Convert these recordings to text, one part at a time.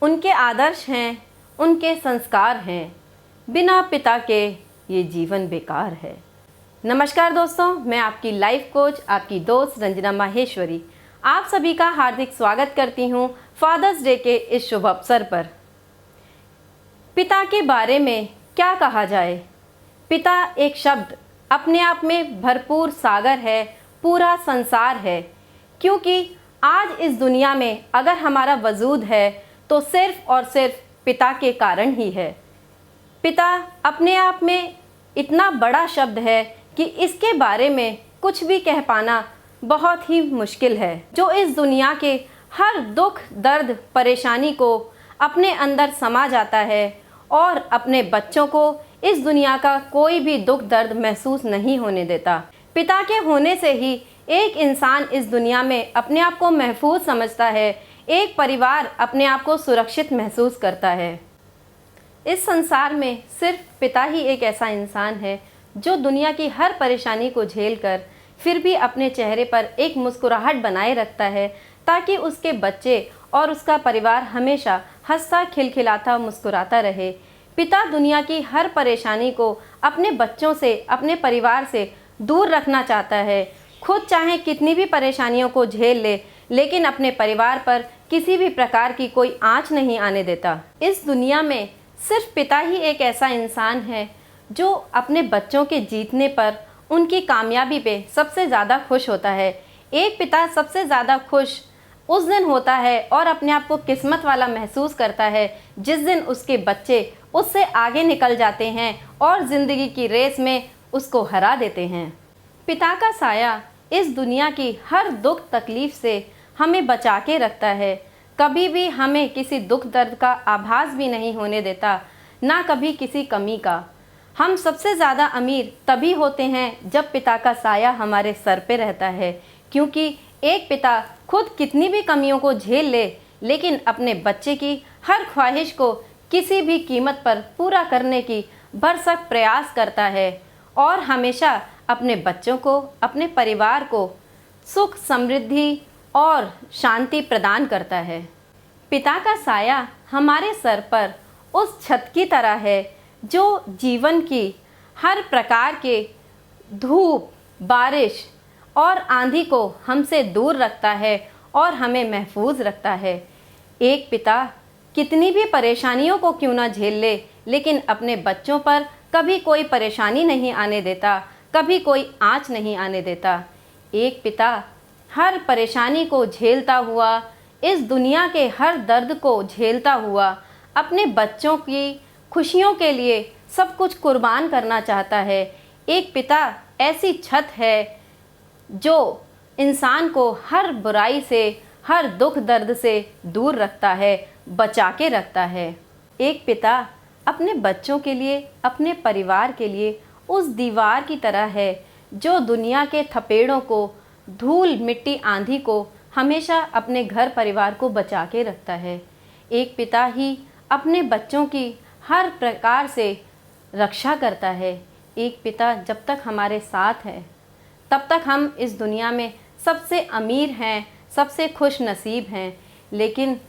उनके आदर्श हैं, उनके संस्कार हैं। बिना पिता के ये जीवन बेकार है। नमस्कार दोस्तों, मैं आपकी लाइफ कोच, आपकी दोस्त रंजना माहेश्वरी आप सभी का हार्दिक स्वागत करती हूँ फादर्स डे के इस शुभ अवसर पर। पिता के बारे में क्या कहा जाए। पिता एक शब्द अपने आप में भरपूर सागर है, पूरा संसार है। क्योंकि आज इस दुनिया में अगर हमारा वजूद है तो सिर्फ और सिर्फ पिता के कारण ही है। पिता अपने आप में इतना बड़ा शब्द है कि इसके बारे में कुछ भी कह पाना बहुत ही मुश्किल है। जो इस दुनिया के हर दुख, दर्द, परेशानी को अपने अंदर समा जाता है और अपने बच्चों को इस दुनिया का कोई भी दुख दर्द महसूस नहीं होने देता। पिता के होने से ही एक इंसान इस दुनिया में अपने आप को महफूज समझता है, एक परिवार अपने आप को सुरक्षित महसूस करता है। इस संसार में सिर्फ पिता ही एक ऐसा इंसान है जो दुनिया की हर परेशानी को झेलकर फिर भी अपने चेहरे पर एक मुस्कुराहट बनाए रखता है, ताकि उसके बच्चे और उसका परिवार हमेशा हंसता खिलखिलाता मुस्कुराता रहे। पिता दुनिया की हर परेशानी को अपने बच्चों से, अपने परिवार से दूर रखना चाहता है। खुद चाहे कितनी भी परेशानियों को झेल ले, लेकिन अपने परिवार पर किसी भी प्रकार की कोई आँच नहीं आने देता। इस दुनिया में सिर्फ पिता ही एक ऐसा इंसान है जो अपने बच्चों के जीतने पर, उनकी कामयाबी पे सबसे ज़्यादा खुश होता है। एक पिता सबसे ज़्यादा खुश उस दिन होता है और अपने आप को किस्मत वाला महसूस करता है जिस दिन उसके बच्चे उससे आगे निकल जाते हैं और ज़िंदगी की रेस में उसको हरा देते हैं। पिता का साया इस दुनिया की हर दुख तकलीफ़ से हमें बचा के रखता है। कभी भी हमें किसी दुख दर्द का आभास भी नहीं होने देता, ना कभी किसी कमी का। हम सबसे ज़्यादा अमीर तभी होते हैं जब पिता का साया हमारे सर पे रहता है। क्योंकि एक पिता खुद कितनी भी कमियों को झेल ले, लेकिन अपने बच्चे की हर ख्वाहिश को किसी भी कीमत पर पूरा करने की भरसक प्रयास करता है और हमेशा अपने बच्चों को, अपने परिवार को सुख, समृद्धि और शांति प्रदान करता है। पिता का साया हमारे सर पर उस छत की तरह है जो जीवन की हर प्रकार के धूप, बारिश और आंधी को हमसे दूर रखता है और हमें महफूज रखता है। एक पिता कितनी भी परेशानियों को क्यों ना झेल ले, लेकिन अपने बच्चों पर कभी कोई परेशानी नहीं आने देता, कभी कोई आँच नहीं आने देता। एक पिता हर परेशानी को झेलता हुआ, इस दुनिया के हर दर्द को झेलता हुआ, अपने बच्चों की खुशियों के लिए सब कुछ कुर्बान करना चाहता है। एक पिता ऐसी छत है जो इंसान को हर बुराई से, हर दुख दर्द से दूर रखता है, बचा के रखता है। एक पिता अपने बच्चों के लिए, अपने परिवार के लिए उस दीवार की तरह है जो दुनिया के थपेड़ों को, धूल, मिट्टी, आंधी को हमेशा अपने घर परिवार को बचा के रखता है। एक पिता ही अपने बच्चों की हर प्रकार से रक्षा करता है। एक पिता जब तक हमारे साथ है तब तक हम इस दुनिया में सबसे अमीर हैं, सबसे खुश नसीब हैं। लेकिन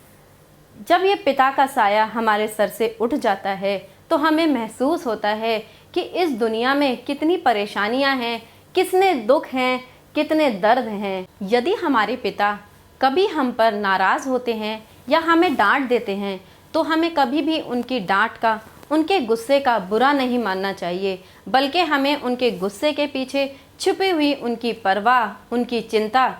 जब ये पिता का साया हमारे सर से उठ जाता है तो हमें महसूस होता है कि इस दुनिया में कितनी परेशानियां हैं, कितने दुख हैं, कितने दर्द हैं। यदि हमारे पिता कभी हम पर नाराज़ होते हैं या हमें डांट देते हैं तो हमें कभी भी उनकी डांट का, उनके गुस्से का बुरा नहीं मानना चाहिए, बल्कि हमें उनके गुस्से के पीछे छुपी हुई उनकी परवाह, उनकी चिंता,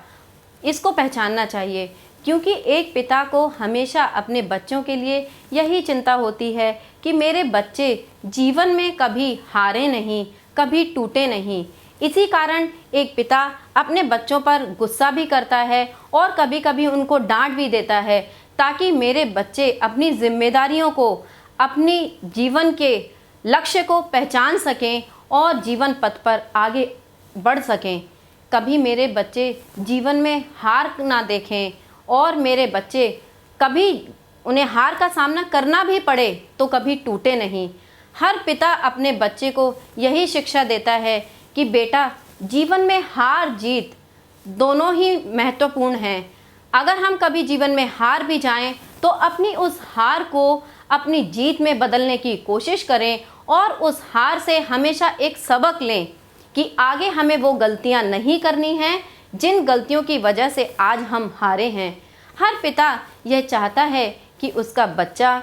इसको पहचानना चाहिए। क्योंकि एक पिता को हमेशा अपने बच्चों के लिए यही चिंता होती है कि मेरे बच्चे जीवन में कभी हारे नहीं, कभी टूटे नहीं। इसी कारण एक पिता अपने बच्चों पर गुस्सा भी करता है और कभी कभी उनको डांट भी देता है, ताकि मेरे बच्चे अपनी जिम्मेदारियों को, अपनी जीवन के लक्ष्य को पहचान सकें और जीवन पथ पर आगे बढ़ सकें। कभी मेरे बच्चे जीवन में हार ना देखें और मेरे बच्चे कभी उन्हें हार का सामना करना भी पड़े तो कभी टूटे नहीं। हर पिता अपने बच्चे को यही शिक्षा देता है कि बेटा, जीवन में हार जीत दोनों ही महत्वपूर्ण हैं। अगर हम कभी जीवन में हार भी जाएं तो अपनी उस हार को अपनी जीत में बदलने की कोशिश करें और उस हार से हमेशा एक सबक लें कि आगे हमें वो गलतियां नहीं करनी हैं जिन गलतियों की वजह से आज हम हारे हैं। हर पिता यह चाहता है कि उसका बच्चा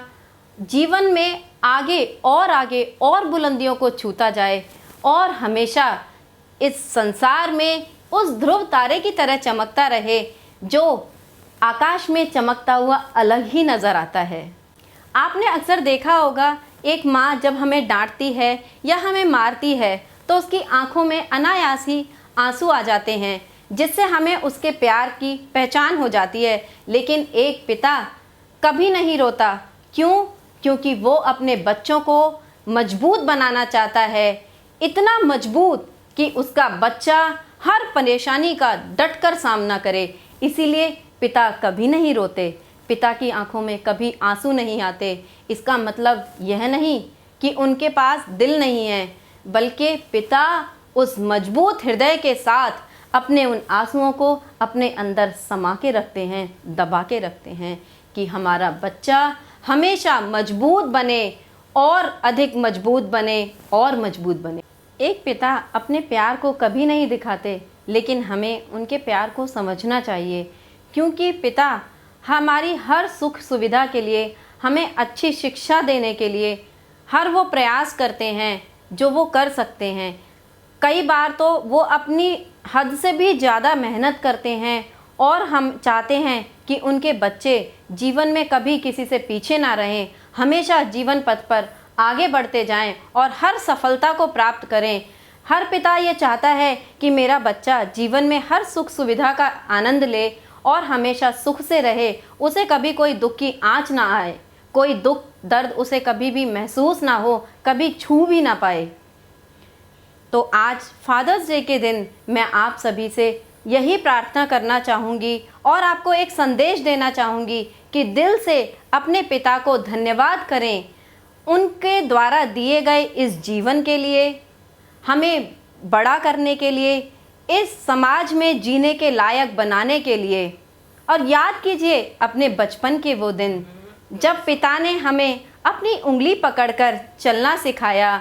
जीवन में आगे और बुलंदियों को छूता जाए और हमेशा इस संसार में उस ध्रुव तारे की तरह चमकता रहे जो आकाश में चमकता हुआ अलग ही नज़र आता है। आपने अक्सर देखा होगा, एक माँ जब हमें डांटती है या हमें मारती है तो उसकी आंखों में अनायास ही आंसू आ जाते हैं, जिससे हमें उसके प्यार की पहचान हो जाती है। लेकिन एक पिता कभी नहीं रोता। क्यों? क्योंकि वो अपने बच्चों को मजबूत बनाना चाहता है, इतना मजबूत कि उसका बच्चा हर परेशानी का डटकर सामना करे। इसीलिए पिता कभी नहीं रोते, पिता की आंखों में कभी आंसू नहीं आते। इसका मतलब यह नहीं कि उनके पास दिल नहीं है, बल्कि पिता उस मजबूत हृदय के साथ अपने उन आंसुओं को अपने अंदर समा के रखते हैं, दबा के रखते हैं कि हमारा बच्चा हमेशा मजबूत बने और अधिक मजबूत बने और मजबूत बने। एक पिता अपने प्यार को कभी नहीं दिखाते, लेकिन हमें उनके प्यार को समझना चाहिए, क्योंकि पिता हमारी हर सुख सुविधा के लिए, हमें अच्छी शिक्षा देने के लिए हर वो प्रयास करते हैं जो वो कर सकते हैं। कई बार तो वो अपनी हद से भी ज़्यादा मेहनत करते हैं और हम चाहते हैं कि उनके बच्चे जीवन में कभी किसी से पीछे ना रहें, हमेशा जीवन पथ पर आगे बढ़ते जाएं और हर सफलता को प्राप्त करें। हर पिता ये चाहता है कि मेरा बच्चा जीवन में हर सुख सुविधा का आनंद ले और हमेशा सुख से रहे, उसे कभी कोई दुख की आँच ना आए, कोई दुख दर्द उसे कभी भी महसूस ना हो, कभी छू भी ना पाए। तो आज फादर्स डे के दिन मैं आप सभी से यही प्रार्थना करना चाहूँगी और आपको एक संदेश देना चाहूँगी कि दिल से अपने पिता को धन्यवाद करें, उनके द्वारा दिए गए इस जीवन के लिए, हमें बड़ा करने के लिए, इस समाज में जीने के लायक बनाने के लिए। और याद कीजिए अपने बचपन के वो दिन जब पिता ने हमें अपनी उंगली पकड़कर चलना सिखाया,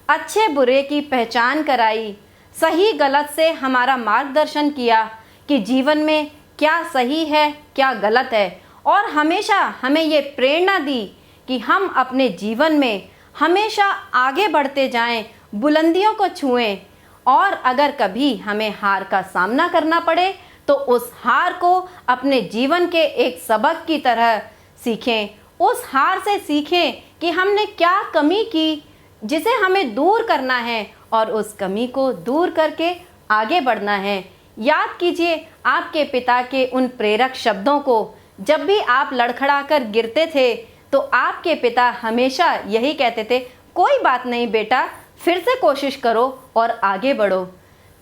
अच्छे बुरे की पहचान कराई, सही गलत से हमारा मार्गदर्शन किया कि जीवन में क्या सही है क्या गलत है, और हमेशा हमें ये प्रेरणा दी कि हम अपने जीवन में हमेशा आगे बढ़ते जाएं, बुलंदियों को छुएं, और अगर कभी हमें हार का सामना करना पड़े तो उस हार को अपने जीवन के एक सबक की तरह सीखें। उस हार से सीखें कि हमने क्या कमी की जिसे हमें दूर करना है और उस कमी को दूर करके आगे बढ़ना है। याद कीजिए आपके पिता के उन प्रेरक शब्दों को। जब भी आप लड़खड़ाकर गिरते थे तो आपके पिता हमेशा यही कहते थे, कोई बात नहीं बेटा, फिर से कोशिश करो और आगे बढ़ो।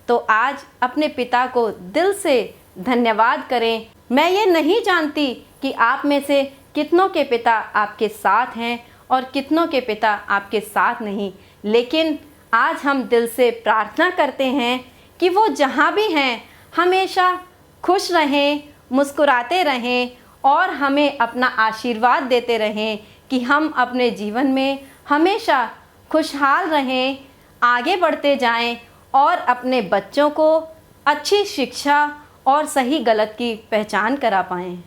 तो आज अपने पिता को दिल से धन्यवाद करें। मैं ये नहीं जानती कि आप में से कितनों के पिता आपके साथ हैं और कितनों के पिता आपके साथ नहीं, लेकिन आज हम दिल से प्रार्थना करते हैं कि वो जहाँ भी हैं हमेशा खुश रहें, मुस्कुराते रहें और हमें अपना आशीर्वाद देते रहें कि हम अपने जीवन में हमेशा खुशहाल रहें, आगे बढ़ते जाएं और अपने बच्चों को अच्छी शिक्षा और सही गलत की पहचान करा पाएं।